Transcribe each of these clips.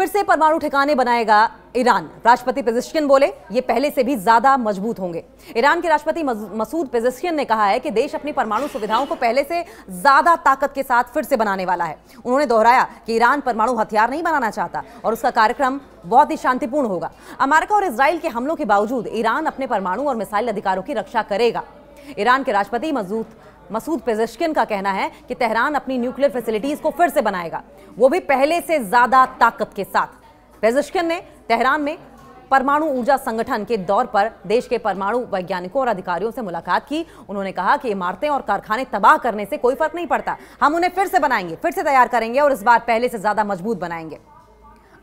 से परमाणु ठिकाने बनाएगा ईरान। राष्ट्रपति पेजेश्किन बोले ये पहले से भी ज्यादा मजबूत होंगे। ईरान के राष्ट्रपति मसूद पेजेश्किन ने कहा है कि देश अपनी परमाणु सुविधाओं को पहले से ज्यादा ताकत के साथ फिर से बनाने वाला है। उन्होंने दोहराया कि ईरान परमाणु हथियार नहीं बनाना चाहता और उसका कार्यक्रम बहुत ही शांतिपूर्ण होगा। अमेरिका और इजराइल के हमलों के बावजूद ईरान अपने परमाणु और मिसाइल अधिकारों की रक्षा करेगा। ईरान के राष्ट्रपति मसूद पेजेश्किन का कहना है कि तेहरान अपनी न्यूक्लियर फैसिलिटीज को फिर से बनाएगा, वो भी पहले से ज्यादा ताकत के साथ। पेजेश्किन ने तेहरान में परमाणु ऊर्जा संगठन के दौर पर देश के परमाणु वैज्ञानिकों और अधिकारियों से मुलाकात की। उन्होंने कहा कि इमारतें और कारखाने तबाह करने से कोई फर्क नहीं पड़ता, हम उन्हें फिर से बनाएंगे, फिर से तैयार करेंगे और इस बार पहले से ज्यादा मजबूत बनाएंगे।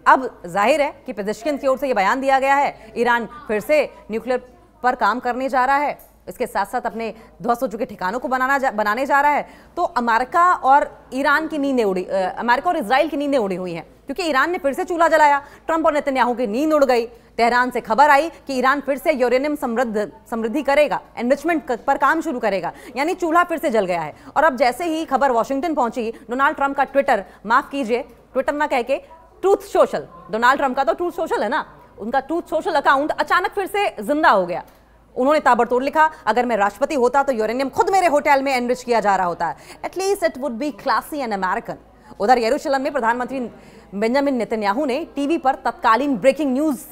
अब जाहिर है कि पेजेश्किन की ओर से यह बयान दिया गया है, ईरान फिर से न्यूक्लियर पर काम करने जा रहा है, इसके साथ साथ अपने ध्वस्त हो चुके ठिकानों को बनाने जा रहा है। तो अमेरिका और ईरान की नींदें उड़ी, अमेरिका और इजराइल की नींदें उड़ी हुई हैं, क्योंकि ईरान ने फिर से चूल्हा जलाया। ट्रंप और नेतन्याहू की नींद उड़ गई। तेहरान से खबर आई कि ईरान फिर से यूरेनियम समृद्धि करेगा, एनरिचमेंट पर काम शुरू करेगा, यानी चूल्हा फिर से जल गया है। और अब जैसे ही खबर वॉशिंगटन पहुंची, डोनाल्ड ट्रंप का ट्विटर, माफ कीजिए ट्विटर ना कह के ट्रूथ सोशल, डोनाल्ड ट्रंप का तो ट्रूथ सोशल है ना, उनका ट्रूथ सोशल अकाउंट अचानक फिर से जिंदा हो गया। उन्होंने ताबड़तोड़ लिखा, अगर मैं राष्ट्रपति होता तो यूरेनियम खुद मेरे होटल में एनरिच किया जा रहा होता है। At least it would be classy and American. उधर यरूशलेम में प्रधानमंत्री बेंजामिन नेतन्याहू ने टीवी पर तत्कालीन ब्रेकिंग न्यूज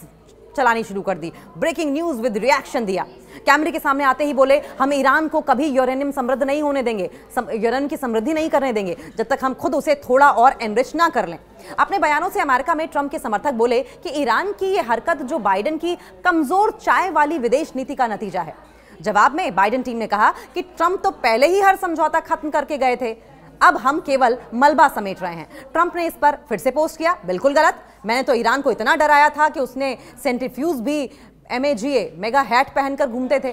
चलानी शुरू कर दी। ब्रेकिंग न्यूज विद रिएक्शन दिया। कैमरे के सामने आते ही बोले, हम ईरान को कभी यूरेनियम समृद्ध नहीं होने देंगे, यूरेनियम की समृद्धि नहीं करने देंगे जब तक हम खुद उसे थोड़ा और एनरिच ना कर लें। अपने बयानों से अमेरिका में ट्रंप के समर्थक बोले कि ईरान की यह हरकत जो बाइडेन की कमजोर चाय वाली विदेश नीति का नतीजा है। जवाब में बाइडेन टीम ने कहा कि ट्रंप तो पहले ही हर समझौता खत्म करके गए थे, अब हम केवल मलबा समेट रहे हैं। ट्रंप ने इस पर फिर से पोस्ट किया, बिल्कुल गलत, मैंने तो ईरान को इतना डराया था कि उसने सेंट्रीफ्यूज भी MAGA मेगा हैट पहनकर घूमते थे।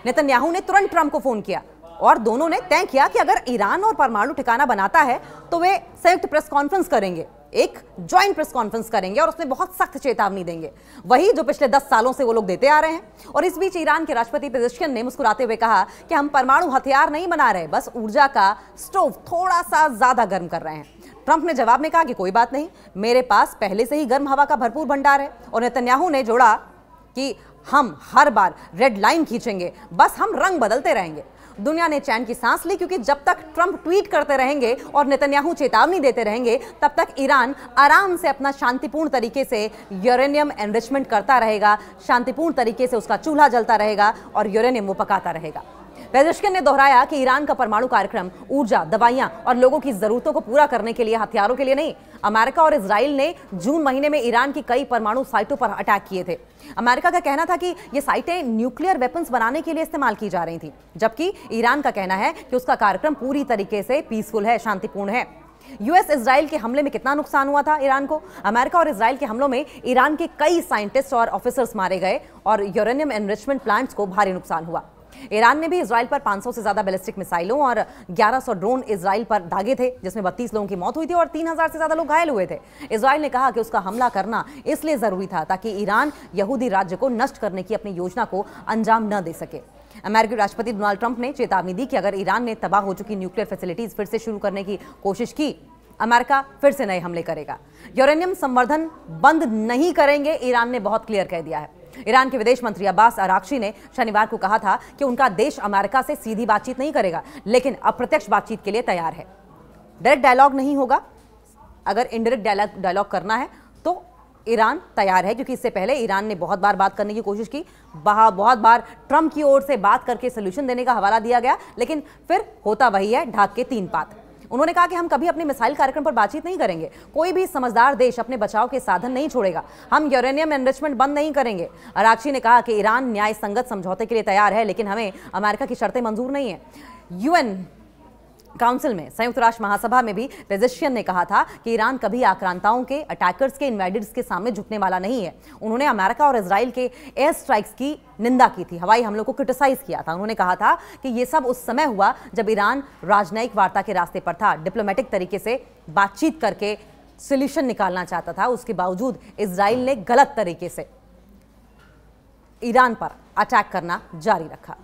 नेतन्याहू ने तुरंत ट्रंप को फोन किया और दोनों ने तय किया कि अगर ईरान और परमाणु ठिकाना बनाता है तो वे संयुक्त प्रेस कॉन्फ्रेंस करेंगे, एक ज्वाइंट प्रेस कॉन्फ्रेंस करेंगे और उसमें बहुत सख्त चेतावनी देंगे, वही जो पिछले 10 सालों से वो लोग देते आ रहे हैं। और इस बीच ईरान के राष्ट्रपति पेजेश्किन ने मुस्कुराते हुए कहा कि हम परमाणु हथियार नहीं बना रहे, बस ऊर्जा का स्टोव थोड़ा सा ज्यादा गर्म कर रहे हैं। ट्रंप ने जवाब में कहा कि कोई बात नहीं, मेरे पास पहले से ही गर्म हवा का भरपूर भंडार है। और नेतन्याहू ने जोड़ा कि हम हर बार रेड लाइन खींचेंगे, बस हम रंग बदलते रहेंगे। दुनिया ने चैन की सांस ली, क्योंकि जब तक ट्रंप ट्वीट करते रहेंगे और नेतन्याहू चेतावनी देते रहेंगे, तब तक ईरान आराम से अपना शांतिपूर्ण तरीके से यूरेनियम एनरिचमेंट करता रहेगा, शांतिपूर्ण तरीके से उसका चूल्हा जलता रहेगा और यूरेनियम वो पकाता रहेगा। पेजेश्किन ने दोहराया कि ईरान का परमाणु कार्यक्रम ऊर्जा, दवाइयां और लोगों की जरूरतों को पूरा करने के लिए, हथियारों के लिए नहीं। अमेरिका और इजराइल ने जून महीने में ईरान की कई परमाणु साइटों पर अटैक किए थे। अमेरिका का कहना था कि ये साइटें न्यूक्लियर वेपन्स बनाने के लिए इस्तेमाल की जा रही थी, जबकि ईरान का कहना है कि उसका कार्यक्रम पूरी तरीके से पीसफुल है, शांतिपूर्ण है। यूएस इजराइल के हमले में कितना नुकसान हुआ था ईरान को? अमेरिका और इजराइल के हमलों में ईरान के कई साइंटिस्ट और ऑफिसर्स मारे गए और यूरेनियम एनरिचमेंट प्लांट्स को भारी नुकसान हुआ। ईरान ने भी इजराइल पर 500 से ज्यादा बैलिस्टिक मिसाइलों और 1100 ड्रोन इजराइल पर दागे थे, जिसमें 32 लोगों की मौत हुई थी और 3000 से ज्यादा लोग घायल हुए थे। इजराइल ने कहा कि उसका हमला करना इसलिए जरूरी था ताकि ईरान यहूदी राज्य को नष्ट करने की अपनी योजना को अंजाम न दे सके। अमेरिकी राष्ट्रपति डोनाल्ड ट्रंप ने चेतावनी दी कि अगर ईरान ने तबाह हो चुकी न्यूक्लियर फैसिलिटीज फिर से शुरू करने की कोशिश की, अमेरिका फिर से नए हमले करेगा। यूरेनियम संवर्धन बंद नहीं करेंगे, ईरान ने बहुत क्लियर कह दिया है। ईरान के विदेश मंत्री अब्बास अराक्ची ने शनिवार को कहा था कि उनका देश अमेरिका से सीधी बातचीत नहीं करेगा, लेकिन अप्रत्यक्ष बातचीत के लिए तैयार है। डायरेक्ट डायलॉग नहीं होगा, अगर इनडायरेक्ट डायलॉग करना है तो ईरान तैयार है, क्योंकि इससे पहले ईरान ने बहुत बार बात करने की कोशिश की, बहुत बार ट्रंप की ओर से बात करके सोल्यूशन देने का हवाला दिया गया, लेकिन फिर होता वही है, ढाक के तीन पात। उन्होंने कहा कि हम कभी अपने मिसाइल कार्यक्रम पर बातचीत नहीं करेंगे, कोई भी समझदार देश अपने बचाव के साधन नहीं छोड़ेगा, हम यूरेनियम एनरिचमेंट बंद नहीं करेंगे। अराक्ची ने कहा कि ईरान न्याय संगत समझौते के लिए तैयार है, लेकिन हमें अमेरिका की शर्तें मंजूर नहीं है। यूएन काउंसिल में, संयुक्त राष्ट्र महासभा में भी पेजेश्किन ने कहा था कि ईरान कभी आक्रांताओं के, अटैकर्स के, इन्वाइडर्स के सामने झुकने वाला नहीं है। उन्होंने अमेरिका और इजराइल के एयर स्ट्राइक्स की निंदा की थी, हवाई हमलों को क्रिटिसाइज किया था। उन्होंने कहा था कि यह सब उस समय हुआ जब ईरान राजनयिक वार्ता के रास्ते पर था, डिप्लोमेटिक तरीके से बातचीत करके सोल्यूशन निकालना चाहता था। उसके बावजूद इजराइल ने गलत तरीके से ईरान पर अटैक करना जारी रखा।